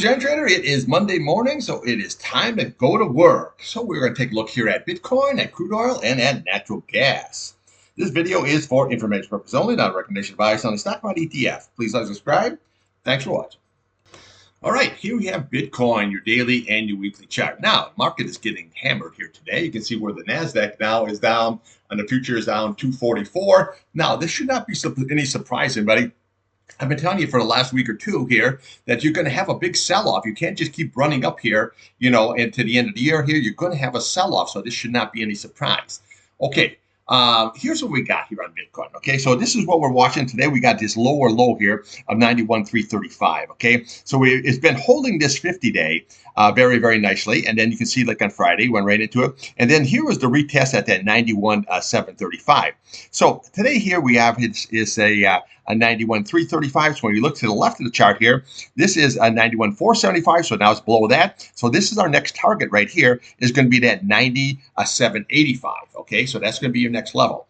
Mr. Irontrader, it is Monday morning, so it is time to go to work. So we're going to take a look here at Bitcoin, at crude oil, and at natural gas. This video is for information purposes only, not a recommendation of advice on the stock market ETF. Please like, subscribe. Thanks for watching. All right, here we have Bitcoin, your daily and your weekly chart. Now, the market is getting hammered here today. You can see where the NASDAQ now is down, and the future is down 244. Now, this should not be any surprise, anybody. I've been telling you for the last week or two here that you're going to have a big sell-off. You can't just keep running up here, and to the end of the year here, you're going to have a sell-off. So this should not be any surprise. Okay, here's what we got here on Bitcoin. Okay, so this is what we're watching today. We got this lower low here of 91,335. Okay, so it's been holding this 50-day very, very nicely. And then you can see like on Friday, went right into it. And then here was the retest at that 91,735. So today here we have is a 91,335. So when you look to the left of the chart here, this is a 91,475. So now it's below that. So this is our next target right here is going to be that 90,785. Okay, so that's going to be your next level.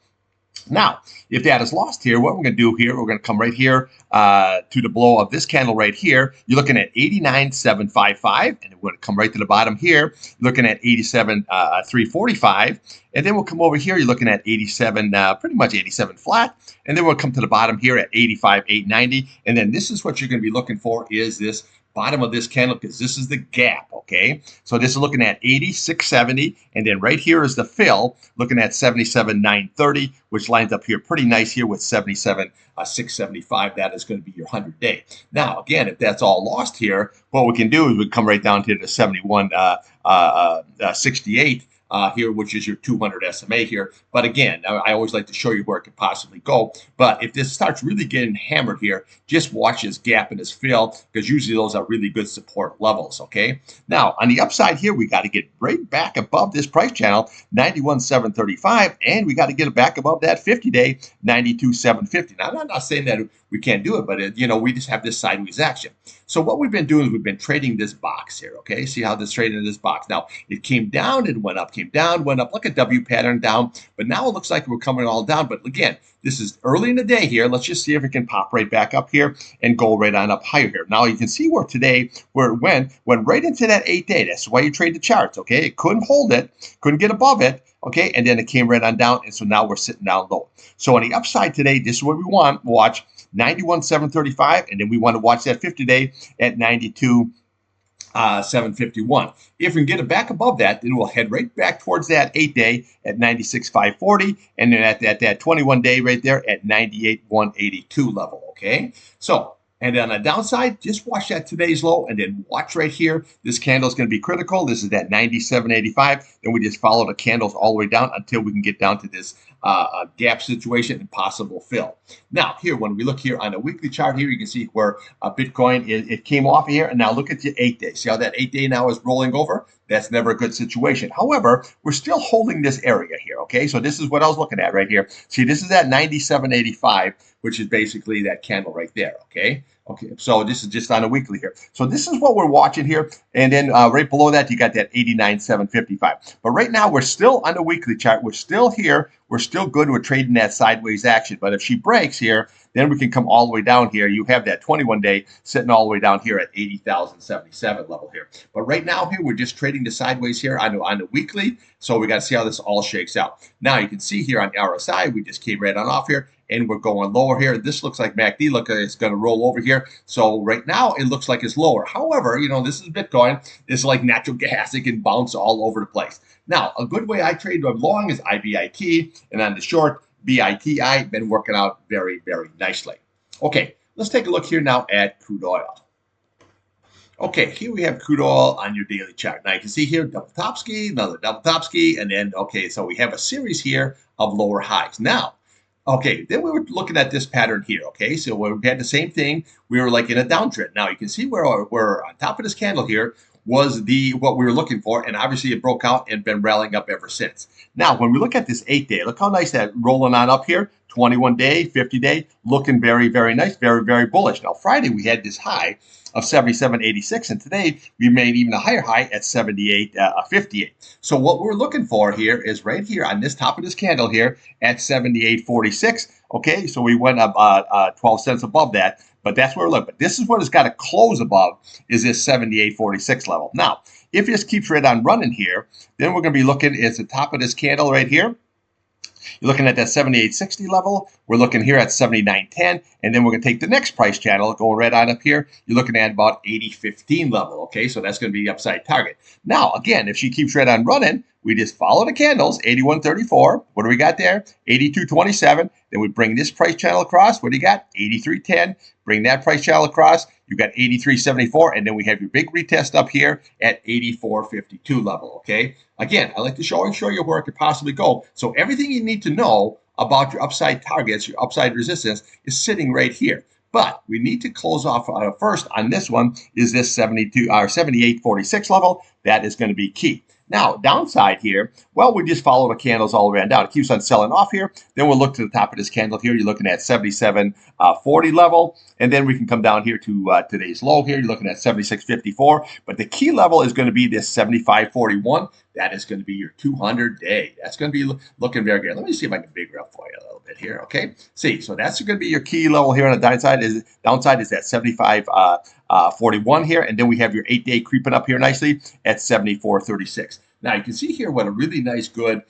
Now, if that is lost here, what we're going to do here, we're going to come right here to the below of this candle right here. You're looking at 89,755, and we're going to come right to the bottom here. You're looking at 87,345, and then we'll come over here. You're looking at 87, pretty much 87 flat, and then we'll come to the bottom here at 85,890, and then this is what you're going to be looking for is this bottom of this candle, because this is the gap, okay? So this is looking at 86.70, and then right here is the fill, looking at 77.930, which lines up here pretty nice here with 77.675. That is going to be your 100-day. Now, again, if that's all lost here, what we can do is we come right down to the 71.68 here, which is your 200 SMA here. But again, I always like to show you where it could possibly go. But if this starts really getting hammered here, just watch this gap and this fill, because usually those are really good support levels, okay? Now, on the upside here, we got to get right back above this price channel, 91,735, and we got to get it back above that 50-day, 92,750. Now, I'm not saying that we can't do it, but we just have this sideways action. So what we've been doing is we've been trading this box here, okay? See how this traded in this box. Now, it came down and went up, came down, went up, like a W pattern down, but now it looks like we're coming all down. But again, this is early in the day here. Let's just see if it can pop right back up here and go right on up higher here. Now you can see where today, where it went right into that 8-day. That's why you trade the charts, okay? It couldn't hold it, couldn't get above it, okay? And then it came right on down, and so now we're sitting down low. So on the upside today, this is what we want. Watch 91,735, and then we want to watch that 50-day at 92,751. If we can get it back above that, then we'll head right back towards that 8-day at 96,540, and then at that 21-day right there at 98,182 level, okay? So, and on the downside, just watch that today's low, and then watch right here. This candle is going to be critical. This is that 97.85, and we just follow the candles all the way down until we can get down to this gap situation and possible fill. Now, here, when we look here on the weekly chart here, you can see where Bitcoin, it came off of here, and now look at the 8-day. See how that 8-day now is rolling over? That's never a good situation. However, we're still holding this area here, okay? So this is what I was looking at right here. See, this is at 97.85, which is basically that candle right there, okay? Okay, so this is just on a weekly here. So this is what we're watching here. And then right below that, you got that 89,755. But right now, we're still on the weekly chart. We're still here. We're still good. We're trading that sideways action. But if she breaks here, then we can come all the way down here. You have that 21-day sitting all the way down here at 80,077 level here. But right now here, we're just trading the sideways here on the weekly. So we got to see how this all shakes out. Now you can see here on the RSI, we just came right on off here, and we're going lower here. This looks like MACD. Look, it's going to roll over here. So right now, it looks like it's lower. However, this is Bitcoin. It's like natural gas. It can bounce all over the place. Now, a good way I trade long is IBIT, and on the short, BITI, been working out very, very nicely. Okay, let's take a look here now at crude oil. Okay, here we have crude oil on your daily chart. Now you can see here, double top ski, another double top ski, and then, okay, so we have a series here of lower highs. Now, okay, then we were looking at this pattern here, okay? So we had the same thing. We were like in a downtrend. Now you can see where we're on top of this candle here was what we were looking for, and obviously it broke out and been rallying up ever since. Now, when we look at this 8-day, look how nice that rolling on up here, 21-day, 50-day, looking very, very nice, very, very bullish. Now, Friday we had this high of 77.86, and today we made even a higher high at 78.58. So what we're looking for here is right here on this top of this candle here at 78.46. Okay, so we went up 12 cents above that. but that's where we're looking. But this is what it's got to close above, is this 78.46 level. Now, if this keeps right on running here, then we're going to be looking at the top of this candle right here. You're looking at that 78.60 level. We're looking here at 79.10, and then we're going to take the next price channel, going right on up here. You're looking at about 80.15 level. Okay, so that's going to be the upside target. Now, again, if she keeps right on running, we just follow the candles. 81.34. What do we got there? 82.27. Then we bring this price channel across. What do you got? 83.10. Bring that price channel across. You got 83.74, and then we have your big retest up here at 84.52 level. Okay. Again, I like to show you where it could possibly go. So everything you need to know about your upside targets, your upside resistance, is sitting right here. But we need to close off first on this one. Is this 72 or 78.46 level? That is going to be key. Now, downside here, well, we just follow the candles all the way on down. It keeps on selling off here. Then we'll look to the top of this candle here. You're looking at 77.40 level. And then we can come down here to today's low here. You're looking at 76.54. But the key level is going to be this 75.41. That is going to be your 200-day. That's going to be looking very good. Let me see if I can bigger up for you a little bit here, okay? See, so that's going to be your key level here on the downside. Downside is that 75.41 here, and then we have your 8-day creeping up here nicely at 74.36. Now you can see here what a really nice, good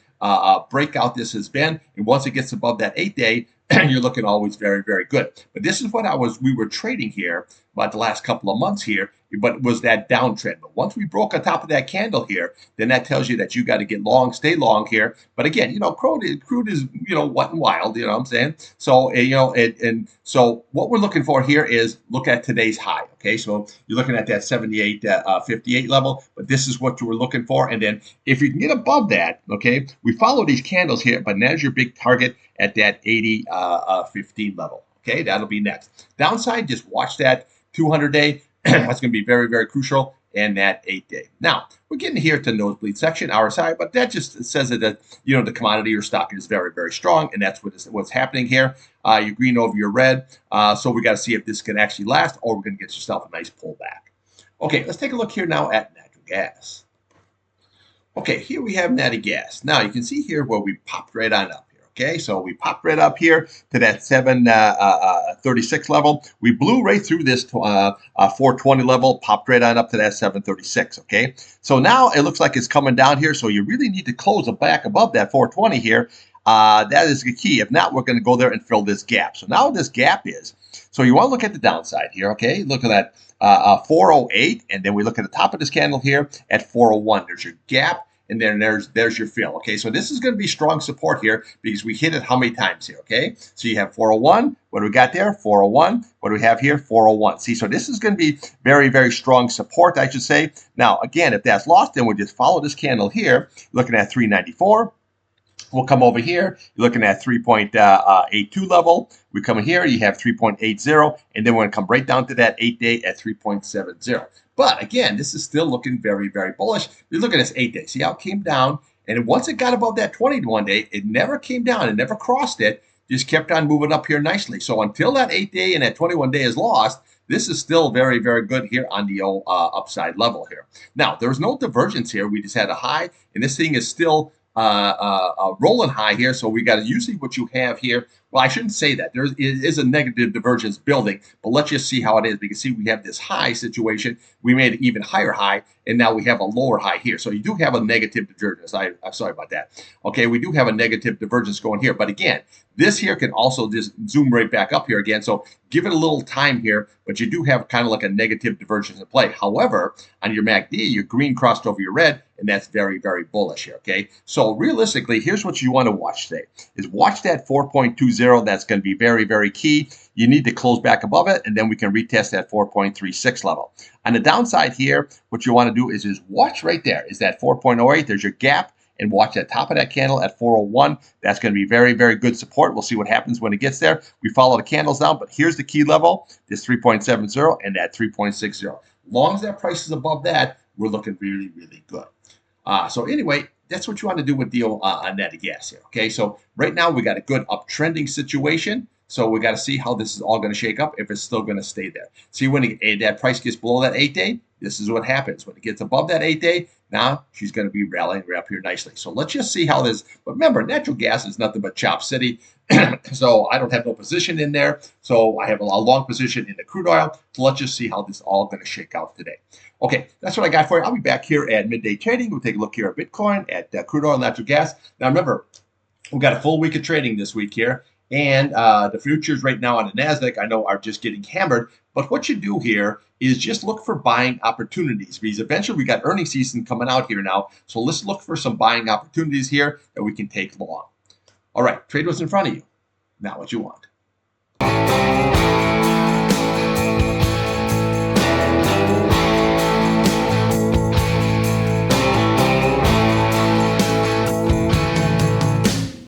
breakout this has been, and once it gets above that 8-day, you're looking always very, very good. But this is what we were trading here about the last couple of months here, but it was that downtrend. But once we broke on top of that candle here, then that tells you that you got to get long, stay long here. But again, Crude is, wet and wild, you know what I'm saying? So, and so what we're looking for here is look at today's high, okay? So you're looking at that 78.58 level, but this is what you were looking for. And then if you can get above that, okay, we follow these candles here, but there's your big target at that 80.15 level. Okay, that'll be next. Downside, just watch that 200-day. That's going to be very, very crucial, and that 8-day. Now, we're getting here to nosebleed section, RSI, but that just says that the commodity or stock is very, very strong, and that's what's happening here. Your green over your red. So we got to see if this can actually last, or we're going to get yourself a nice pullback. Okay, let's take a look here now at natural gas. Okay, here we have natural gas. Now, you can see here where we popped right on up. Okay, so we popped right up here to that 736 level. We blew right through this 420 level, popped right on up to that 736. Okay, so now it looks like it's coming down here. So you really need to close it back above that 420 here. That is the key. If not, we're going to go there and fill this gap. So now what this gap is, so you want to look at the downside here. Okay, look at that 408, and then we look at the top of this candle here at 401. There's your gap. And then there's your fill. Okay, so this is going to be strong support here because we hit it how many times here? Okay, so you have 401. What do we got there? 401. What do we have here? 401. See, so this is going to be very, very strong support, I should say. Now, again, if that's lost, then we'll just follow this candle here, looking at 394. We'll come over here. You're looking at 3.82 level. We come in here. You have 3.80, and then we're going to come right down to that 8-day at 3.70. But again, this is still looking very, very bullish. You look at this 8-day. See how it came down? And once it got above that 21-day, it never came down. It never crossed it. Just kept on moving up here nicely. So until that 8-day and that 21-day is lost, this is still very, very good here on the upside level here. Now, there's no divergence here. We just had a high, and this thing is still rolling high here. So we got usually what you have here. Well, I shouldn't say that. There is a negative divergence building, but let's just see how it is. We can see we have this high situation. We made an even higher high, and now we have a lower high here. So you do have a negative divergence. I'm sorry about that. Okay, we do have a negative divergence going here. But again, this here can also just zoom right back up here again. So give it a little time here, but you do have kind of like a negative divergence in play. However, on your MACD, your green crossed over your red, and that's very, very bullish here, okay? So realistically, here's what you want to watch today, is watch that 4.20. That's going to be very, very key. You need to close back above it, and then we can retest that 4.36 level. On the downside here, what you want to do is watch right there. Is that 4.08? There's your gap. And watch that top of that candle at 401. That's going to be very, very good support. We'll see what happens when it gets there. We follow the candles down, but here's the key level, this 3.70 and that 3.60. As long as that price is above that, we're looking really, really good. So anyway, that's what you want to do with deal on net gas here. Okay, so right now we got a good uptrending situation. So we got to see how this is all going to shake up, if it's still going to stay there. See, when that price gets below that 8-day, this is what happens. When it gets above that 8-day, Now she's going to be rallying right up here nicely. So let's just see how this. But remember, natural gas is nothing but chop city. So I don't have no position in there. So I have a long position in the crude oil. So let's just see how this all going to shake out today. Okay, that's what I got for you. I'll be back here at midday trading. We'll take a look here at Bitcoin, at crude oil, natural gas. Now remember, we've got a full week of trading this week here. And the futures right now on the NASDAQ, I know, are just getting hammered. But what you do here is just look for buying opportunities, because eventually we got earnings season coming out here now. So let's look for some buying opportunities here that we can take long. All right, trade what's in front of you, not what you want.